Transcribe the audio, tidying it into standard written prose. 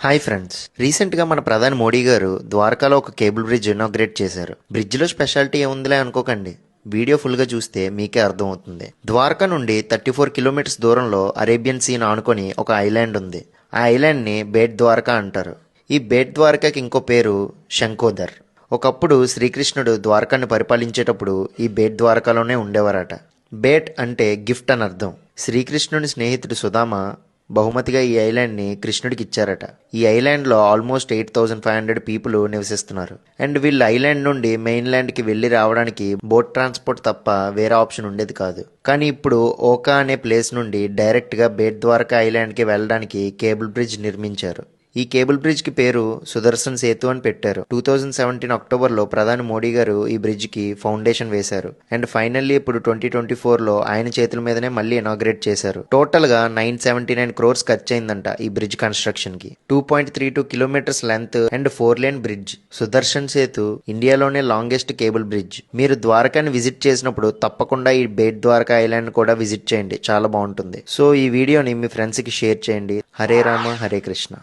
Hi friends, రీసెంట్గా మన ప్రధాని మోడీ గారు ద్వారకాలో ఒక కేబుల్ బ్రిడ్జ్ ఇనాగ్రేట్ చేశారు. బ్రిడ్జ్లో స్పెషాలిటీ ఏముందిలే అనుకోకండి, వీడియో ఫుల్గా చూస్తే మీకే అర్థమవుతుంది. ద్వారకా నుండి 34 కిలోమీటర్స్ దూరంలో అరేబియన్ సీని ఆనుకొని ఒక ఐలాండ్ ఉంది. ఆ ఐలాండ్ని బేట్ ద్వారకా అంటారు. ఈ బేట్ ద్వారకాకి ఇంకో పేరు శంకోదర్. ఒకప్పుడు శ్రీకృష్ణుడు ద్వారకాన్ని పరిపాలించేటప్పుడు ఈ బేట్ ద్వారకాలోనే ఉండేవారట. బేట్ అంటే గిఫ్ట్ అని అర్థం. శ్రీకృష్ణుని స్నేహితుడు సుధామ బహుమతిగా ఈ ఐలాండ్ని కృష్ణుడికి ఇచ్చారట. ఈ ఐలాండ్లో ఆల్మోస్ట్ 8,500 పీపుల్ నివసిస్తున్నారు. అండ్ వీళ్ళు ఐలాండ్ నుండి మెయిన్ ల్యాండ్కి వెళ్ళి రావడానికి బోట్ ట్రాన్స్పోర్ట్ తప్ప వేరే ఆప్షన్ ఉండేది కాదు. కానీ ఇప్పుడు ఓకా అనే ప్లేస్ నుండి డైరెక్ట్గా బేట్ ద్వారకా ఐలాండ్కి వెళ్ళడానికి కేబుల్ బ్రిడ్జ్ నిర్మించారు. ఈ కేబుల్ బ్రిడ్జ్కి పేరు సుదర్శన్ సేతు అని పెట్టారు. 2017 అక్టోబర్లో ప్రధాని మోడీ గారు ఈ బ్రిడ్జ్కి ఫౌండేషన్ వేశారు. అండ్ ఫైనల్లీ ఇప్పుడు 2024లో ఆయన చేతుల మీదనే మళ్ళీ ఇనాగ్రేట్ చేశారు. టోటల్గా 979 crores ఖర్చు అయిందంట ఈ బ్రిడ్జ్ కన్స్ట్రక్షన్కి. 2.32 kilometres length and 4 lane bridge. Sudarshan Setu ఇండియాలోనే లాంగెస్ట్ కేబుల్ బ్రిడ్జ్. మీరు ద్వారకాని విజిట్ చేసినప్పుడు తప్పకుండా ఈ బేట్ ద్వారకా ఐలాండ్ కూడా విజిట్ చేయండి, చాలా బాగుంటుంది. సో ఈ వీడియోని మీ ఫ్రెండ్స్కి షేర్ చేయండి. హరే రామ హరే కృష్ణ.